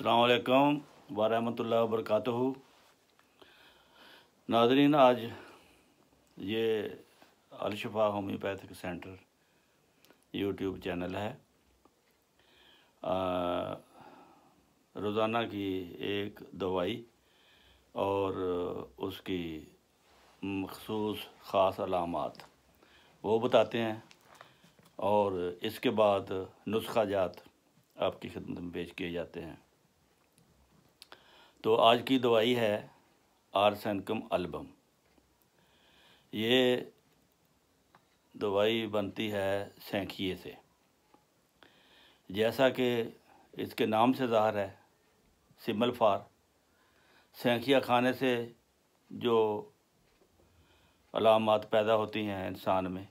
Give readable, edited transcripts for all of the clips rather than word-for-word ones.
अस्सलाम वालेकुम वरहमतुल्लाहि वबरकातुहू। नाज़रीन, आज ये Al Shifa homeopathic centre YouTube channel है। रोज़ाना की एक दवाई और उसकी मखसूस ख़ास अलामात वो बताते हैं और इसके बाद नुस्खा जात आपकी खिदमत में पेश किए जाते हैं। तो आज की दवाई है आर्सेनिकम अल्बम। ये दवाई बनती है सैंखिए से। जैसा कि इसके नाम से ज़ाहिर है, सिमल फार, सैंखिया खाने से जो अलामात पैदा होती हैं इंसान में,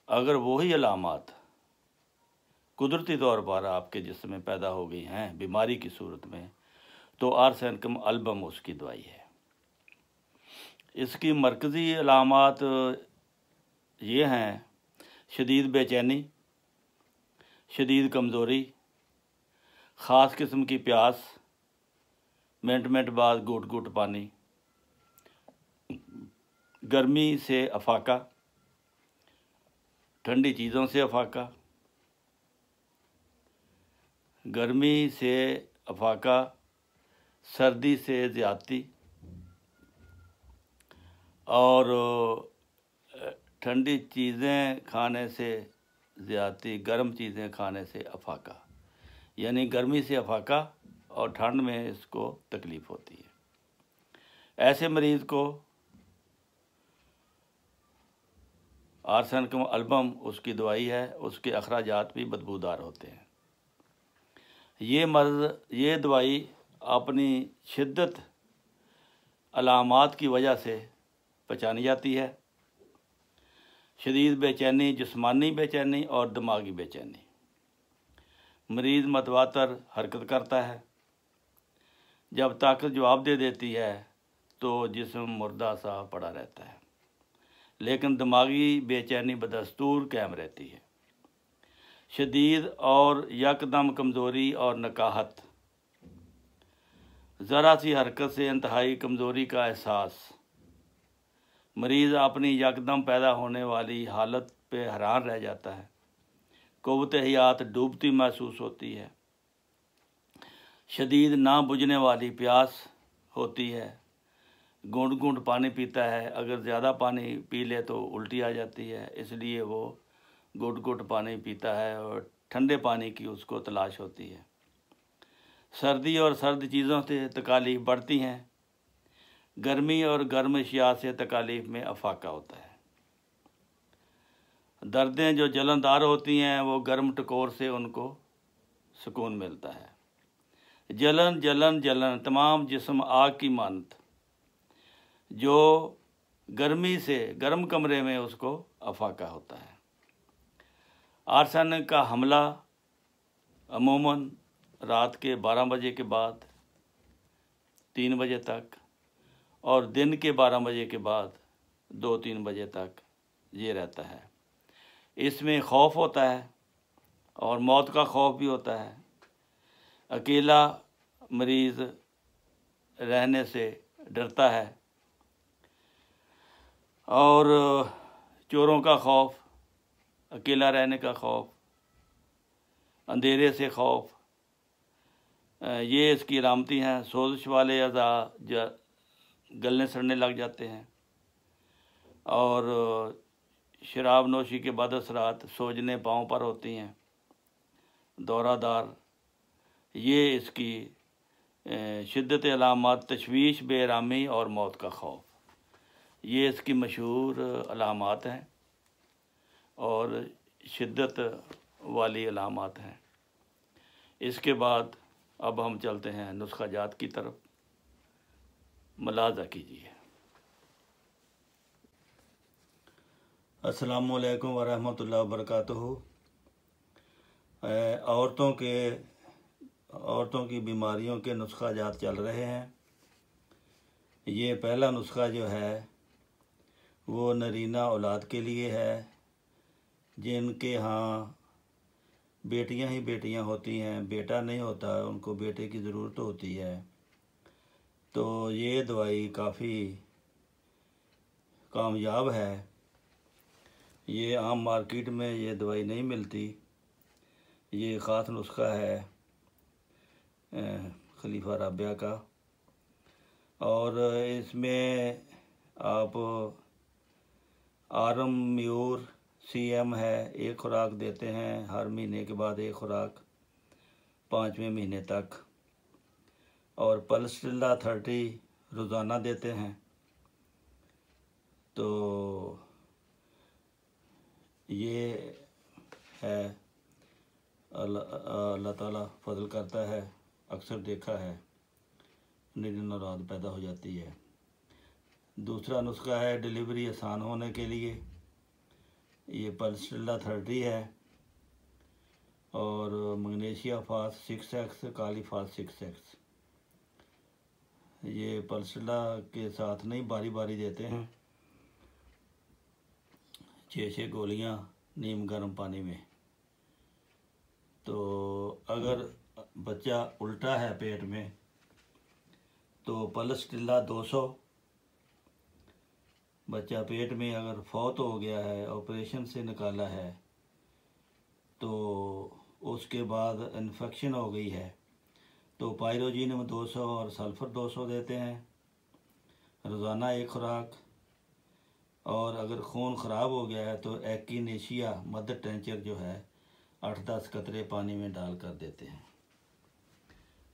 अगर वही अलामात कुदरती तौर पर आपके जिस्म में पैदा हो गई हैं बीमारी की सूरत में, तो आर्सेनिकम अल्बम उसकी दवाई है। इसकी मरकज़ी अलामात ये हैं: शदीद बेचैनी, शदीद कमज़ोरी, ख़ास किस्म की प्यास, मिनट मिनट बाद घुट घुट पानी, गर्मी से अफाका, ठंडी चीज़ों से अफाका, गर्मी से अफाका, सर्दी से ज़्यादती और ठंडी चीज़ें खाने से ज़्यादती, गर्म चीज़ें खाने से अफाका। यानी गर्मी से अफाका और ठंड में इसको तकलीफ़ होती है। ऐसे मरीज़ को आर्सेनिकम अल्बम उसकी दवाई है। उसके अखराजात भी बदबूदार होते हैं। ये दवाई अपनी शिद्दत अलामात की वजह से पहचानी जाती है: शदीद बेचैनी, जिस्मानी बेचैनी और दिमागी बेचैनी। मरीज़ मतवातर हरकत करता है। जब ताकत जवाब दे देती है तो जिस्म मुर्दा सा पड़ा रहता है, लेकिन दिमागी बेचैनी बदस्तूर कायम रहती है। शदीद और यकदम कमज़ोरी और नकाहत, ज़रा सी हरकत से इंतहाई कमज़ोरी का एहसास। मरीज़ अपनी यकदम पैदा होने वाली हालत पे हैरान रह जाता है। क़ुव्वत हयात डूबती महसूस होती है। शदीद ना बुझने वाली प्यास होती है। घूंट घूंट पानी पीता है। अगर ज़्यादा पानी पी ले तो उल्टी आ जाती है, इसलिए वो घुट घुट पानी पीता है और ठंडे पानी की उसको तलाश होती है। सर्दी और सर्द चीज़ों से तकालीफ बढ़ती हैं। गर्मी और गर्म अशिया से तकालीफ में अफाका होता है। दर्दें जो जलनदार होती हैं वो गर्म टकोर से उनको सुकून मिलता है। जलन जलन जलन, तमाम जिस्म आग की मानत, जो गर्मी से गर्म कमरे में उसको अफाका होता है। आर्सेनिक का हमला अमूमन रात के 12 बजे के बाद 3 बजे तक और दिन के 12 बजे के बाद 2-3 बजे तक ये रहता है। इसमें खौफ होता है और मौत का खौफ भी होता है। अकेला मरीज़ रहने से डरता है और चोरों का खौफ, अकेला रहने का खौफ, अंधेरे से खौफ, ये इसकी अलामती हैं। सोजिश वाले अज़ा गलने सड़ने लग जाते हैं और शराब नोशी के बाद असरात सोजने पाँव पर होती हैं, दौरादार। ये इसकी शिद्दत अलामात तशवीश, बेरामी और मौत का खौफ, ये इसकी मशहूर अलामात हैं और शिद्दत वाली अलामात हैं। इसके बाद अब हम चलते हैं नुस्खा जात की तरफ। मुलाज़ा कीजिए। अस्सलामु अलैकुम वरहमतुल्लाहि वबरकातुहू। औरतों की बीमारियों के नुस्खा जात चल रहे हैं। ये पहला नुस्खा जो है वो नरीना औलाद के लिए है, जिनके यहाँ बेटियां ही बेटियां होती हैं, बेटा नहीं होता, उनको बेटे की ज़रूरत होती है। तो ये दवाई काफ़ी कामयाब है। ये आम मार्केट में ये दवाई नहीं मिलती। ये ख़ास नुस्खा है खलीफा राबिया का। और इसमें आप आरम म्यूर CM है, एक खुराक देते हैं, हर महीने के बाद एक खुराक 5वें महीने तक। और पल्सटिला 30 रोज़ाना देते हैं। तो ये है, अल्लाह ताला फजल करता है। अक्सर देखा है निडन औलाद पैदा हो जाती है। दूसरा नुस्खा है डिलीवरी आसान होने के लिए। ये पल्सटिला 30 है और magnesia fast 6x, kali phos 6x। ये पल्सटिला के साथ नहीं, बारी बारी देते हैं, 6 गोलियां नीम गर्म पानी में। तो अगर बच्चा उल्टा है पेट में तो पल्सटिला 200। बच्चा पेट में अगर फौत हो गया है, ऑपरेशन से निकाला है, तो उसके बाद इन्फेक्शन हो गई है, तो पायरोजीनियम 200 और सल्फ़र 200 देते हैं रोज़ाना एक खुराक। और अगर खून ख़राब हो गया है तो एक्किनेशिया मदर टेंचर जो है 8-10 कतरे पानी में डाल कर देते हैं।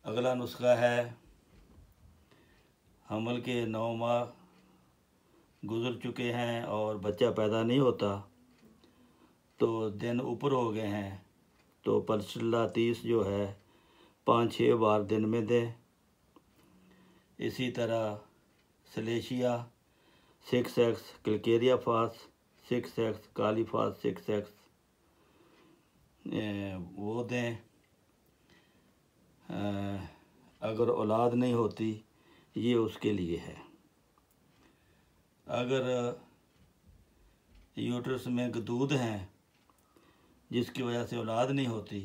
अगला नुस्खा है, हमल के 9 माह गुज़र चुके हैं और बच्चा पैदा नहीं होता, तो दिन ऊपर हो गए हैं, तो पल्सटिला 30 जो है 5-6 बार दिन में दें। इसी तरह सलेशिया 6x, calcarea phos 6x, kali phos 6x वो दें। अगर औलाद नहीं होती, ये उसके लिए है। अगर यूट्रस में गदूद हैं जिसकी वजह से औलाद नहीं होती,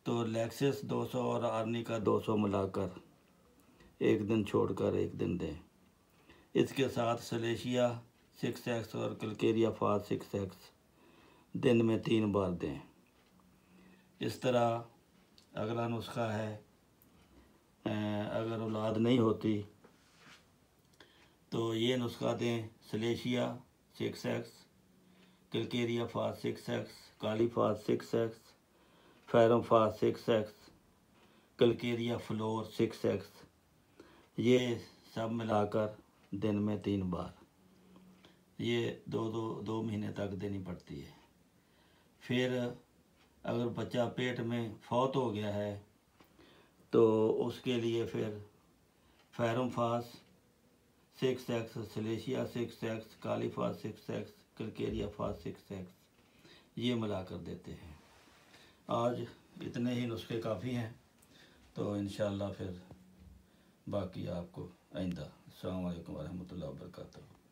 तो लैक्सेस 200 और आर्निका 200 मिलाकर एक दिन छोड़कर एक दिन दें। इसके साथ सलेशिया 6x और क्लकेरिया फास्ट 6x दिन में 3 बार दें। इस तरह अगला नुस्खा है, अगर औलाद नहीं होती तो ये नुस्खा दें, silicea 6x, calcarea phos 6x, kali phos 6x, ferrum phos 6x, calcarea fluor 6x, ये सब मिलाकर दिन में 3 बार, ये 2 महीने तक देनी पड़ती है। फिर अगर बच्चा पेट में फौत हो गया है तो उसके लिए फिर ferrum phos 6x, सलेशिया 6x, kali phos 6x, calcarea phos 6x ये मिला कर देते हैं। आज इतने ही नुस्खे काफ़ी हैं, तो इंशाअल्लाह फिर बाकी आपको आइंदा। अस्सलाम वालेकुम वरहमतुल्लाहि वबरकातुहू।